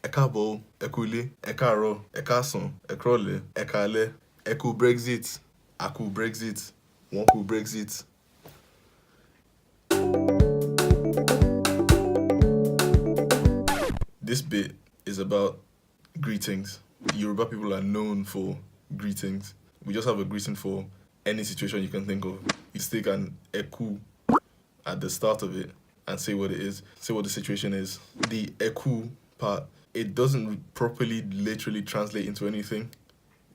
Ekabo, Ekule, Ekaro, Ekason, Ekrole, Ekale, Eku Brexit, Aku Brexit, Wonku Brexit. This bit is about greetings. Yoruba people are known for greetings. We just have a greeting for any situation you can think of. You stick an eku at the start of it and say what it is, say what the situation is. The eku part, it doesn't properly literally translate into anything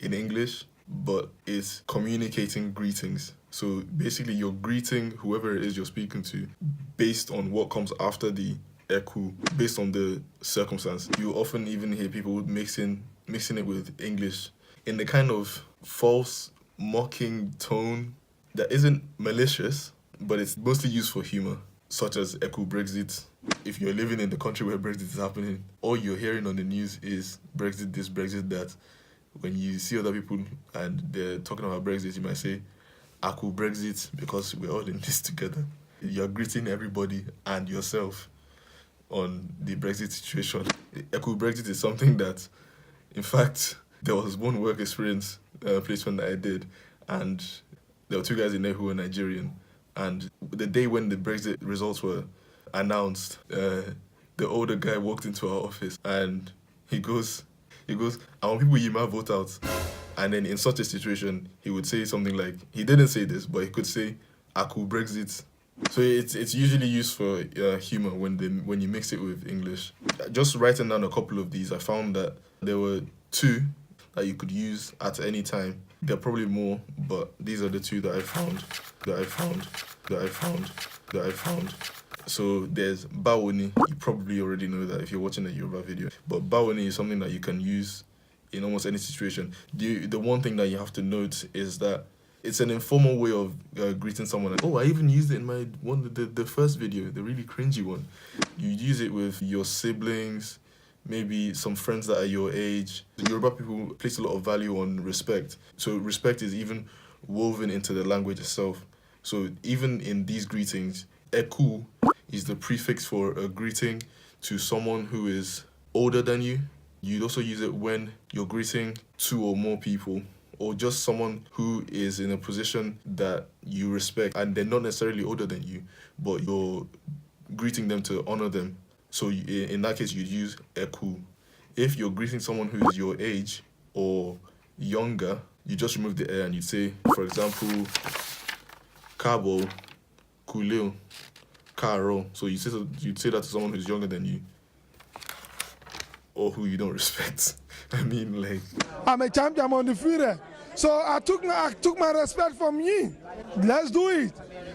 in English, but it's communicating greetings. So basically you're greeting whoever it is you're speaking to based on what comes after the eku, based on the circumstance. You often even hear people mixing it with English in the kind of false, mocking tone that isn't malicious, but it's mostly used for humor, such as Eku Brexit. If you're living in the country where Brexit is happening, all you're hearing on the news is Brexit this, Brexit that. When you see other people and they're talking about Brexit, you might say, Aku Brexit, because we're all in this together. You're greeting everybody and yourself on the Brexit situation. Eku Brexit is something that, in fact, there was one work experience placement that I did, and there were two guys in there who were Nigerian. And the day when the Brexit results were announced, the older guy walked into our office and he goes, I want people Yima vote out. And then in such a situation, he would say something like, he didn't say this, but he could say, Aku Brexit. So it's usually used for humor when you mix it with English. Just writing down a couple of these, I found that there were two that you could use at any time. There are probably more, but these are the two that I found. So there's Bawoni. You probably already know that if you're watching a Yoruba video. But Bawoni is something that you can use in almost any situation. The one thing that you have to note is that it's an informal way of greeting someone. Oh, I even used it in my the first video, the really cringy one. You use it with your siblings, maybe some friends that are your age. The Yoruba people place a lot of value on respect. So respect is even woven into the language itself. So even in these greetings, Eku is the prefix for a greeting to someone who is older than you. You'd also use it when you're greeting two or more people, or just someone who is in a position that you respect and they're not necessarily older than you, but you're greeting them to honor them. So in that case, you'd use Eku. If you're greeting someone who's your age or younger, you just remove the air and you'd say, for example, Kabo, Kuleo, Karo. So you'd say that to someone who's younger than you or who you don't respect. I mean, like, I'm a champion on the field, so I took my respect from you. Let's do it.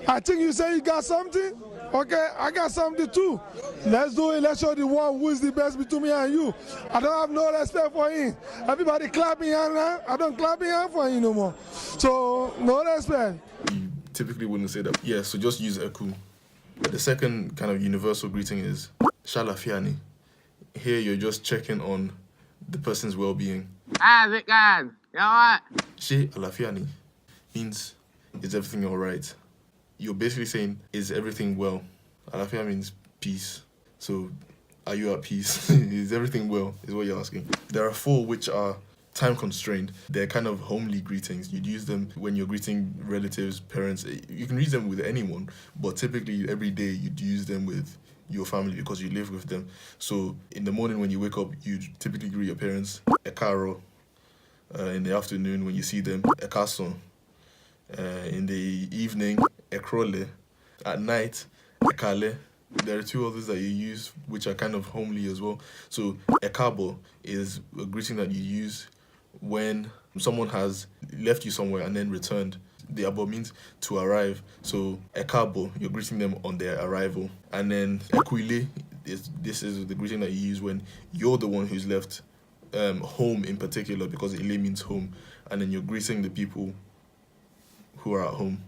I think you say you got something. Okay, I got something too. Let's do it. Let's show the one who is the best between me and you. I don't have no respect for him. Everybody clapping hand now. I don't clap hand for him no more. So no respect. You typically wouldn't say that. Yeah, so just use Eku. The second kind of universal greeting is Shalafiani. Here you're just checking on the person's well-being. How's it going? You alright? She Alafiani means, is everything alright? You're basically saying, is everything well? Alafia means peace. So, are you at peace? Is everything well? Is what you're asking. There are four which are time constrained. They're kind of homely greetings. You'd use them when you're greeting relatives, parents. You can use them with anyone, but typically every day you'd use them with your family because you live with them. So in the morning when you wake up, you typically greet your parents, Ekaro. In the afternoon when you see them, Ekason. In the evening, Ekrole. At night, Ekale. There are two others that you use which are kind of homely as well. So Ekabo is a greeting that you use when someone has left you somewhere and then returned. The abo means to arrive. So Ekabo, you're greeting them on their arrival. And then Ekwile, this is the greeting that you use when you're the one who's left home in particular, because Ile means home. And then you're greeting the people who are at home.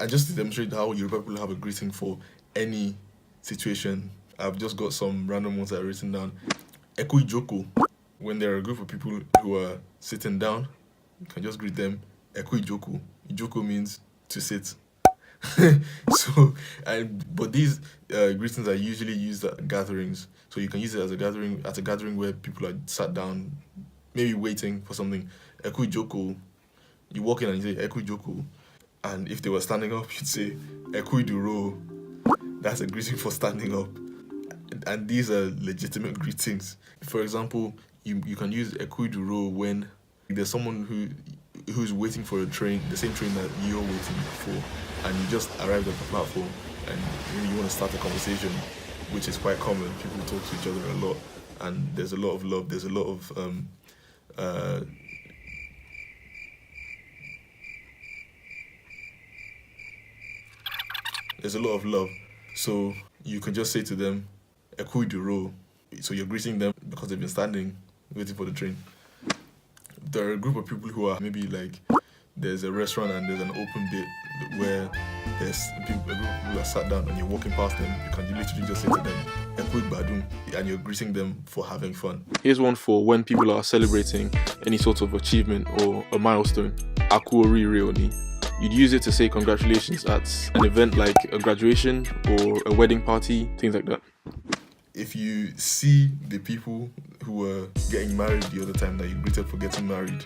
And just to demonstrate how Yoruba people have a greeting for any situation, I've just got some random ones that are written down. Eku Ijoko, when there are a group of people who are sitting down, you can just greet them Eku Ijoko. Ijoko means to sit. But these greetings are usually used at gatherings. So you can use it as a gathering where people are sat down, maybe waiting for something. Eku joko. You walk in and you say Eku joko. And if they were standing up, you'd say Eku duro. That's a greeting for standing up. And these are legitimate greetings. For example, you can use Eku duro when there's someone who's waiting for a train, the same train that you're waiting for, and you just arrived at the platform and you want to start a conversation, which is quite common. People talk to each other a lot, and there's a lot of love. There's a lot of love. So you can just say to them, Eku duro. So you're greeting them because they've been standing waiting for the train. There are a group of people who are maybe like, there's a restaurant and there's an open bit where there's a group of people who are sat down and you're walking past them. You can literally just say to them, Eku badum, and you're greeting them for having fun. Here's one for when people are celebrating any sort of achievement or a milestone. Aku orire oni. You'd use it to say congratulations at an event like a graduation or a wedding party, things like that. If you see the people who were getting married the other time that you greeted for getting married,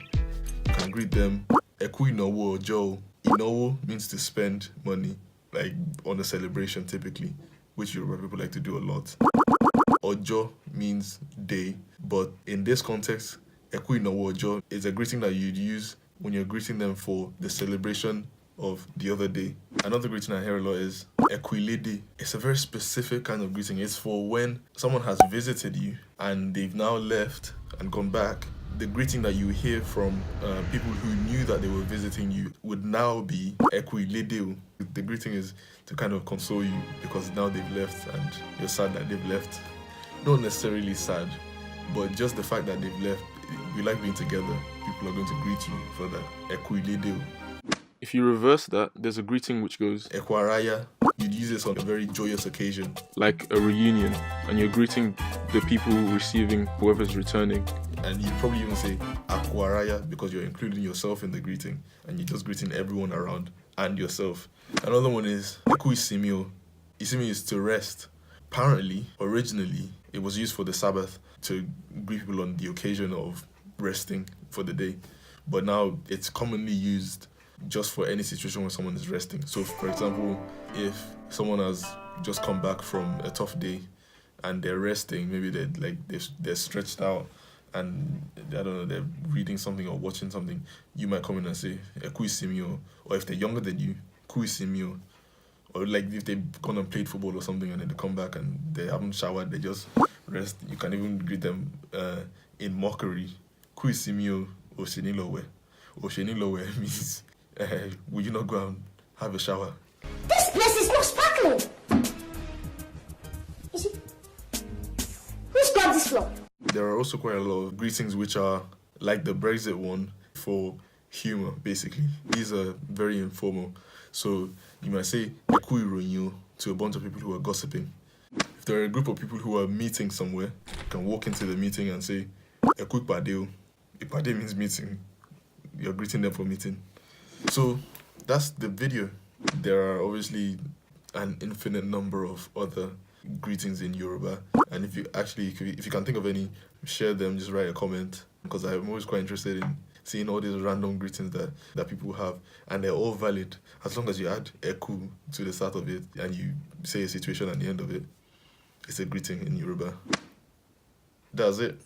you can greet them Eku inowo ojo. Inowo means to spend money, like on a celebration typically, which Yoruba people like to do a lot. Ojo means day, but in this context, Eku inowo ojo is a greeting that you'd use when you're greeting them for the celebration of the other day. Another greeting I hear a lot is Equilede. It's a very specific kind of greeting. It's for when someone has visited you and they've now left and gone back. The greeting that you hear from people who knew that they were visiting you would now be Equilede. The greeting is to kind of console you because now they've left and you're sad that they've left. Not necessarily sad, but just the fact that they've left. We like being together. People are going to greet you for that. Equilede. If you reverse that, there's a greeting which goes Ekwaraya. You'd use this on a very joyous occasion, like a reunion, and you're greeting the people receiving whoever's returning. And you'd probably even say Akwaraya because you're including yourself in the greeting, and you're just greeting everyone around and yourself. Another one is Eku isimio. Isimio is to rest. Apparently, originally, it was used for the Sabbath to greet people on the occasion of resting for the day, but now it's commonly used just for any situation where someone is resting. So, for example, if someone has just come back from a tough day and they're resting, maybe they're stretched out and I don't know, they're reading something or watching something, you might come in and say Eku isimio. Or if they're younger than you, Ku isimio. Or like if they've gone and played football or something and then they come back and they haven't showered, they just rest. You can even greet them in mockery. Ku isimio oshenilowe. Oshenilowe means will you not go and have a shower? This place is not sparkling. You see? Who's got this floor? There are also quite a lot of greetings which are like the Brexit one for humor, basically. These are very informal. So you might say Eku ironyo to a bunch of people who are gossiping. If there are a group of people who are meeting somewhere, you can walk into the meeting and say Eku ipade. Ipade means meeting. You're greeting them for meeting. So that's the video. There are obviously an infinite number of other greetings in Yoruba, and if you can think of any, share them. Just write a comment because I'm always quite interested in seeing all these random greetings that people have, and they're all valid as long as you add Eku to the start of it and you say a situation at the end of it. It's a greeting in Yoruba. That's it.